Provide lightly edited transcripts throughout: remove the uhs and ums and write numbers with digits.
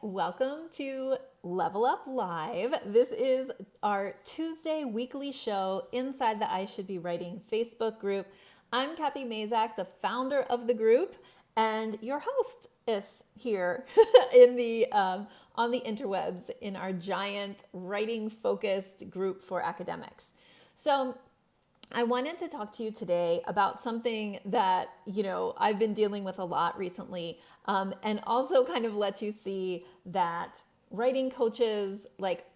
welcome to Level Up Live. This is our Tuesday weekly show inside the I Should Be Writing Facebook group. I'm Kathy Mazak, the founder of the group, and your host is here in the on the interwebs in our giant writing-focused group for academics. So I wanted to talk to you today about something that, I've been dealing with a lot recently, and also kind of let you see that writing coaches,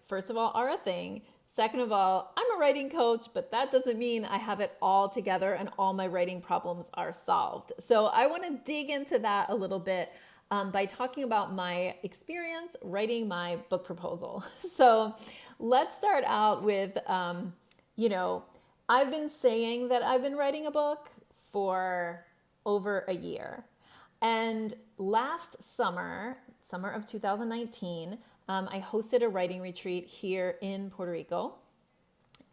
first of all, are a thing. Second of all, I'm a writing coach, but that doesn't mean I have it all together and all my writing problems are solved. So I want to dig into that a little bit by talking about my experience writing my book proposal. So let's start out with, I've been saying that I've been writing a book for over a year. And last summer of 2019, I hosted a writing retreat here in Puerto Rico.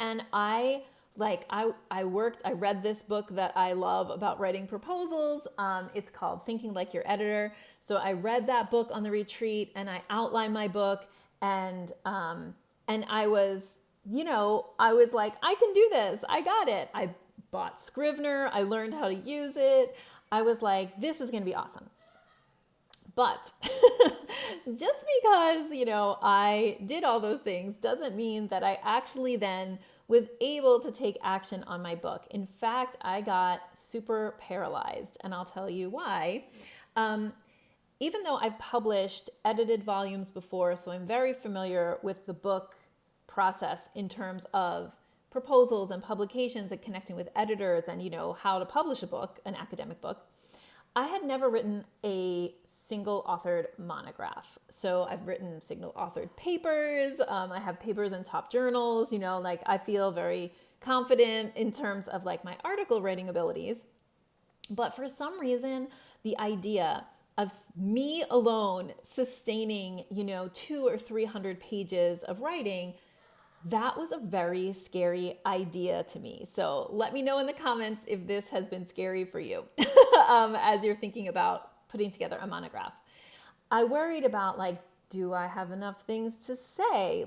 And I read this book that I love about writing proposals. It's called Thinking Like Your Editor. So I read that book on the retreat and I outlined my book and I was like, I can do this. I got it. I bought Scrivener. I learned how to use it. I was like, this is going to be awesome. But just because, I did all those things doesn't mean that I actually then was able to take action on my book. In fact, I got super paralyzed, and I'll tell you why. Even though I've published edited volumes before, so I'm very familiar with the book process in terms of proposals and publications and connecting with editors and, how to publish a book, an academic book. I had never written a single authored monograph. So I've written single authored papers. I have papers in top journals, I feel very confident in terms of my article writing abilities. But for some reason, the idea of me alone sustaining, 200 or 300 pages of writing, that was a very scary idea to me. So let me know in the comments if this has been scary for you as you're thinking about putting together a monograph. I worried about do I have enough things to say?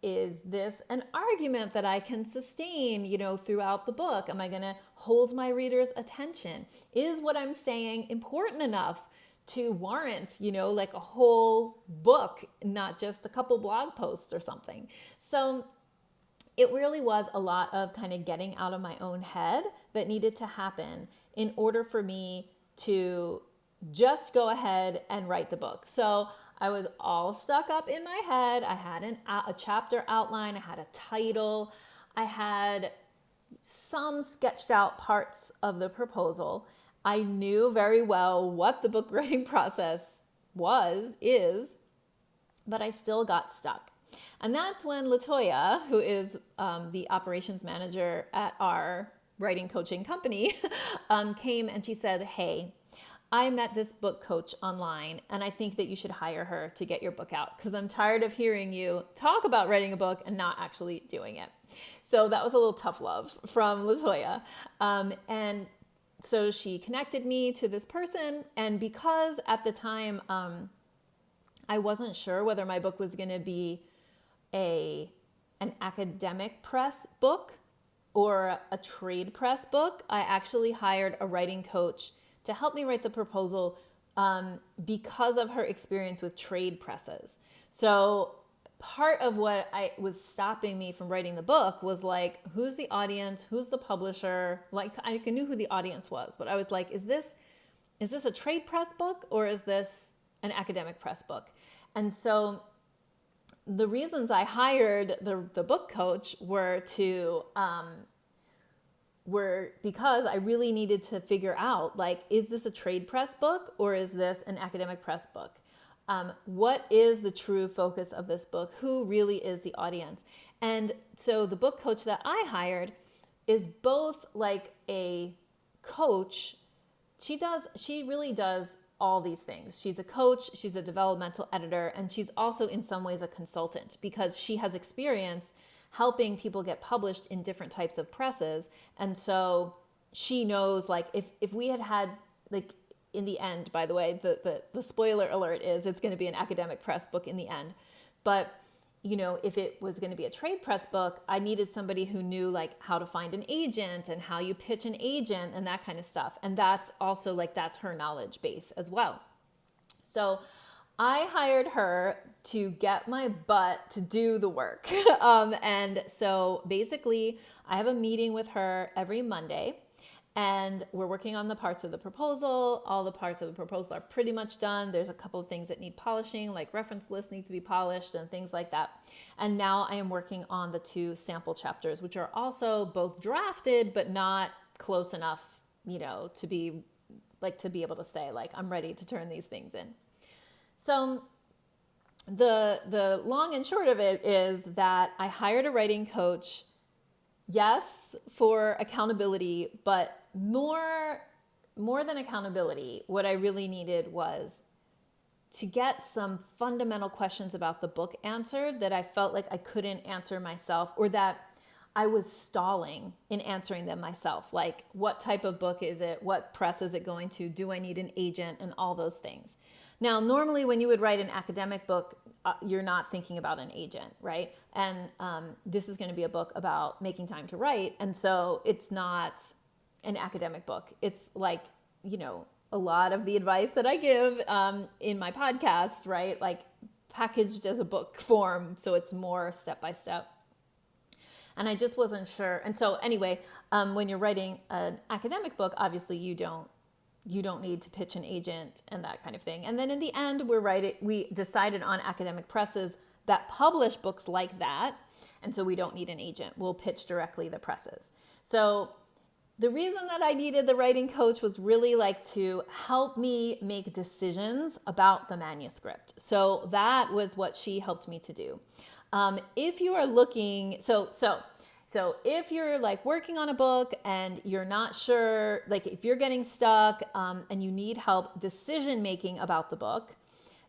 Is this an argument that I can sustain, throughout the book? Am I going to hold my reader's attention? Is what I'm saying important enough to warrant, a whole book, not just a couple blog posts or something? So it really was a lot of kind of getting out of my own head that needed to happen in order for me to just go ahead and write the book. So I was all stuck up in my head. I had a chapter outline. I had a title. I had some sketched out parts of the proposal. I knew very well what the book writing process is, but I still got stuck. And that's when Latoya, who is the operations manager at our writing coaching company, came and she said, hey, I met this book coach online and I think that you should hire her to get your book out because I'm tired of hearing you talk about writing a book and not actually doing it. So that was a little tough love from Latoya. And so she connected me to this person. And because at the time I wasn't sure whether my book was going to be an academic press book or a trade press book, I actually hired a writing coach to help me write the proposal because of her experience with trade presses. So part of what was stopping me from writing the book was who's the audience? Who's the publisher? I knew who the audience was, but I was like, is this a trade press book or is this an academic press book? And so the reasons I hired the book coach were because I really needed to figure out, is this a trade press book or is this an academic press book? What is the true focus of this book? Who really is the audience? And so the book coach that I hired is both a coach. She really does all these things. She's a coach, she's a developmental editor, and she's also in some ways a consultant because she has experience helping people get published in different types of presses. And so she knows if we had in the end, by the way, the spoiler alert is it's going to be an academic press book in the end. But, if it was going to be a trade press book, I needed somebody who knew like how to find an agent and how you pitch an agent and that kind of stuff. And that's also like, that's her knowledge base as well. So I hired her to get my butt to do the work. And so basically I have a meeting with her every Monday, and we're working on the parts of the proposal. All the parts of the proposal are pretty much done. There's a couple of things that need polishing, like reference lists needs to be polished and things like that. And now I am working on the 2 sample chapters, which are also both drafted, but not close enough, to be able to say like, I'm ready to turn these things in. So the long and short of it is that I hired a writing coach, yes, for accountability, but more than accountability, what I really needed was to get some fundamental questions about the book answered that I felt like I couldn't answer myself, or that I was stalling in answering them myself. Like, what type of book is it? What press is it going to? Do I need an agent? And all those things. Now, normally when you would write an academic book, you're not thinking about an agent, right? And this is going to be a book about making time to write. And so it's not an academic book. It's like, a lot of the advice that I give in my podcast, right? Like packaged as a book form. So it's more step by step. And I just wasn't sure. And so anyway, when you're writing an academic book, obviously you don't need to pitch an agent and that kind of thing. And then in the end, we decided on academic presses that publish books like that. And so we don't need an agent. We'll pitch directly the presses. So the reason that I needed the writing coach was really like to help me make decisions about the manuscript. So that was what she helped me to do. If you are looking, so if you're like working on a book and you're not sure, like if you're getting stuck and you need help decision-making about the book,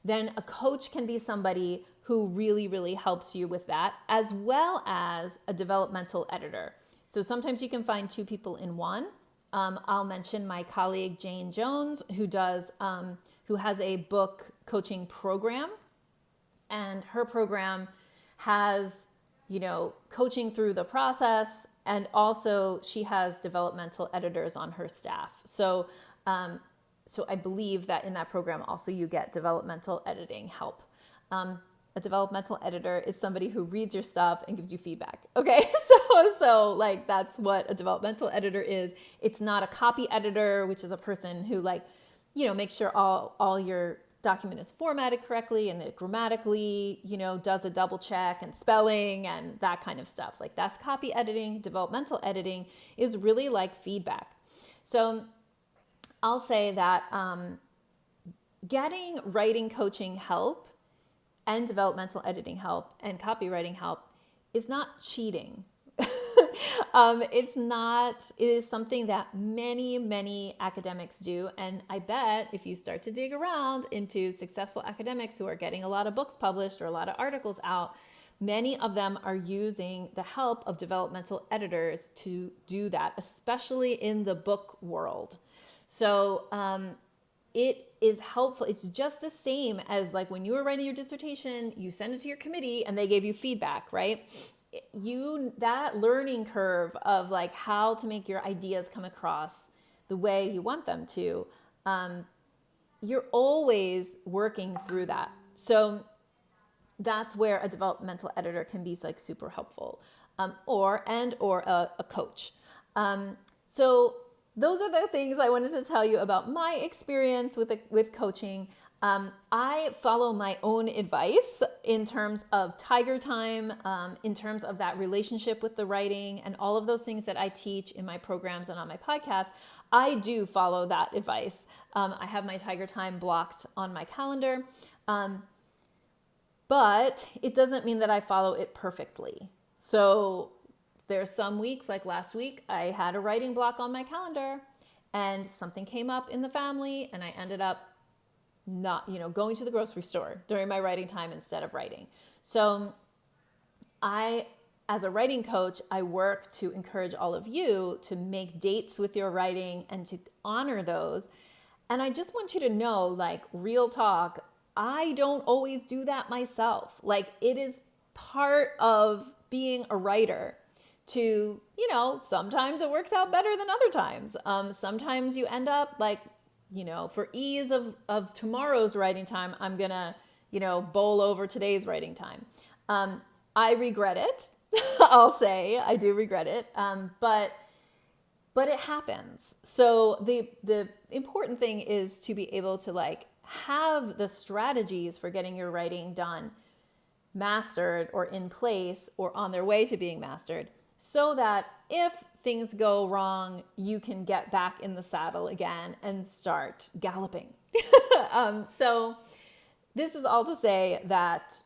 then a coach can be somebody who really, really helps you with that, as well as a developmental editor. So sometimes you can find 2 people in one. I'll mention my colleague, Jane Jones, who has a book coaching program, and her program has coaching through the process, and also she has developmental editors on her staff. So I believe that in that program also you get developmental editing help. A developmental editor is somebody who reads your stuff and gives you feedback. Okay, so like that's what a developmental editor is. It's not a copy editor, which is a person who makes sure all your document is formatted correctly and that grammatically, does a double check and spelling and that kind of stuff. Like that's copy editing. Developmental editing is really like feedback. So I'll say that getting writing coaching help and developmental editing help and copywriting help is not cheating. It is something that many, many academics do. And I bet if you start to dig around into successful academics who are getting a lot of books published or a lot of articles out, many of them are using the help of developmental editors to do that, especially in the book world. So it is helpful. It's just the same as like when you were writing your dissertation, you send it to your committee and they gave you feedback, right? That learning curve of like how to make your ideas come across the way you want them to, you're always working through that. So that's where a developmental editor can be like super helpful, or a coach. So those are the things I wanted to tell you about my experience with coaching. I follow my own advice in terms of Tiger Time, in terms of that relationship with the writing and all of those things that I teach in my programs and on my podcast. I do follow that advice. I have my Tiger Time blocked on my calendar, but it doesn't mean that I follow it perfectly. So there's some weeks, like last week, I had a writing block on my calendar and something came up in the family and I ended up not, going to the grocery store during my writing time instead of writing. So as a writing coach, I work to encourage all of you to make dates with your writing and to honor those. And I just want you to know, like, real talk, I don't always do that myself. Like, it is part of being a writer to, sometimes it works out better than other times. Sometimes you end up like, for ease of tomorrow's writing time, I'm going to, bowl over today's writing time. I regret it. I'll say I do regret it. But it happens. So the important thing is to be able to like have the strategies for getting your writing done mastered or in place or on their way to being mastered, so that if things go wrong, you can get back in the saddle again and start galloping. So this is all to say that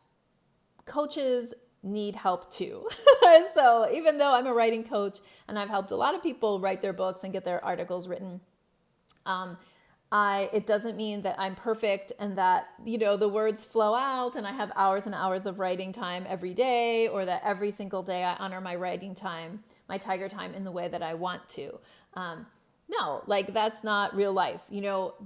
coaches need help too. So even though I'm a writing coach and I've helped a lot of people write their books and get their articles written, it doesn't mean that I'm perfect and that, the words flow out and I have hours and hours of writing time every day, or that every single day I honor my writing time, my tiger time, in the way that I want to. No, like that's not real life.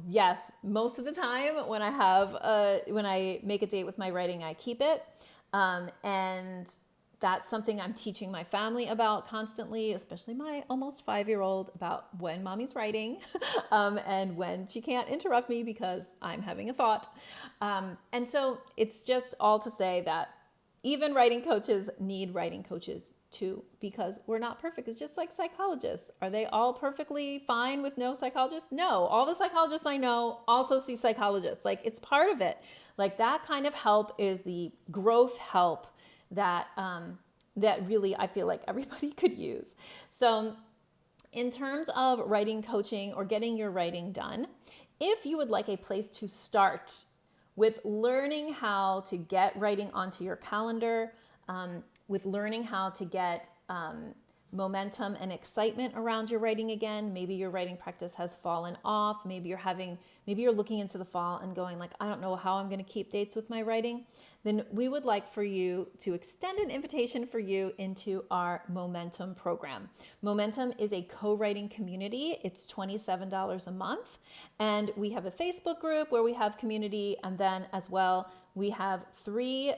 Yes, most of the time when I make a date with my writing, I keep it. And that's something I'm teaching my family about constantly, especially my almost 5-year-old, about when mommy's writing, and when she can't interrupt me because I'm having a thought. And so it's just all to say that even writing coaches need writing coaches too, because we're not perfect. It's just like psychologists. Are they all perfectly fine with no psychologists? No, all the psychologists I know also see psychologists. Like, it's part of it. Like, that kind of help is the growth help that really I feel like everybody could use. So in terms of writing coaching or getting your writing done, if you would like a place to start with learning how to get writing onto your calendar, with learning how to get momentum and excitement around your writing again. Maybe your writing practice has fallen off. Maybe you're looking into the fall and going like, I don't know how I'm going to keep dates with my writing. Then we would like for you to extend an invitation for you into our Momentum program. Momentum is a co-writing community. It's $27 a month. And we have a Facebook group where we have community. And then as well, we have 3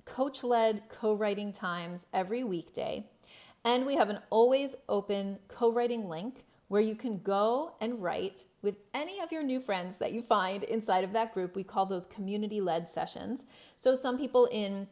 coach-led co-writing times every weekday. And we have an always open co-writing link where you can go and write with any of your new friends that you find inside of that group. We call those community-led sessions. So some people in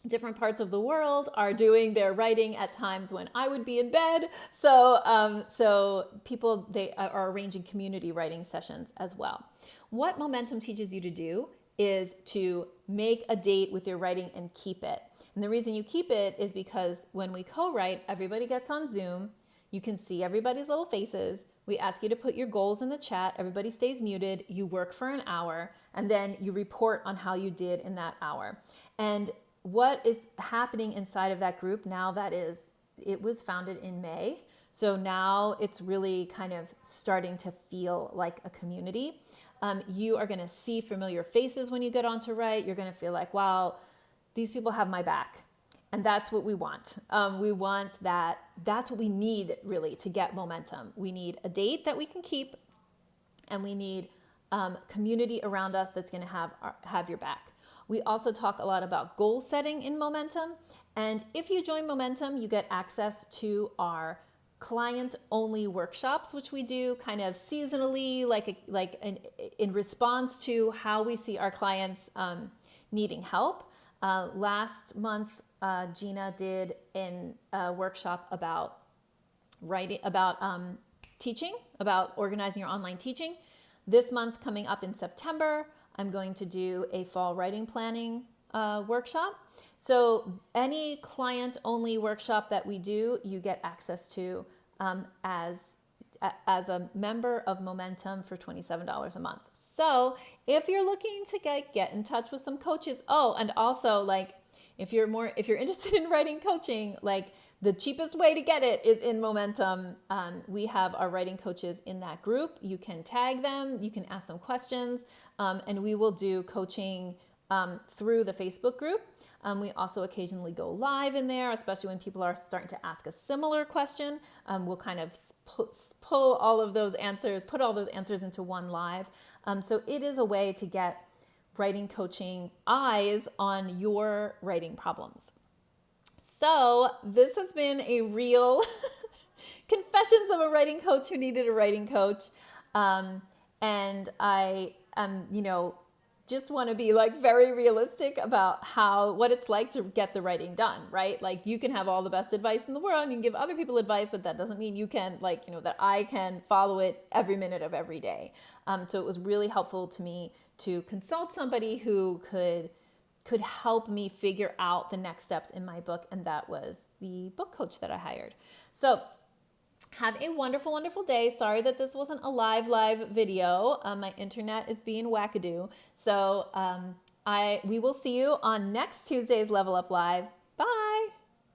different parts of the world are doing their writing at times when I would be in bed. So people, they are arranging community writing sessions as well. What Momentum teaches you to do is to make a date with your writing and keep it. And the reason you keep it is because when we co-write, everybody gets on Zoom. You can see everybody's little faces. We ask you to put your goals in the chat. Everybody stays muted. You work for an hour, and then you report on how you did in that hour. And what is happening inside of that group now it was founded in May. So now it's really kind of starting to feel like a community. You are going to see familiar faces when you get on to write. You're going to feel like, wow, these people have my back. And that's what we want. We want that. That's what we need really to get momentum. We need a date that we can keep, and we need community around us that's going to have your back. We also talk a lot about goal setting in Momentum. And if you join Momentum, you get access to our client-only workshops, which we do kind of seasonally, in response to how we see our clients needing help. Last month, Gina did a workshop about writing, about teaching, about organizing your online teaching. This month, coming up in September, I'm going to do a fall writing planning workshop. So any client-only workshop that we do, you get access to as a member of Momentum for $27 a month. So if you're looking to get in touch with some coaches, and also like if you're interested in writing coaching, like the cheapest way to get it is in Momentum. We have our writing coaches in that group. You can tag them, you can ask them questions, and we will do coaching through the Facebook group. We also occasionally go live in there, especially when people are starting to ask a similar question. We'll kind of pull all of those answers, put all those answers into one live. So it is a way to get writing coaching eyes on your writing problems. So this has been a real confessions of a writing coach who needed a writing coach. And I just want to be like very realistic about what it's like to get the writing done, right? Like you can have all the best advice in the world and you can give other people advice, but that doesn't mean you can that I can follow it every minute of every day. So it was really helpful to me to consult somebody who could help me figure out the next steps in my book. And that was the book coach that I hired. So have a wonderful, wonderful day. Sorry that this wasn't a live video. My internet is being wackadoo. So we will see you on next Tuesday's Level Up Live.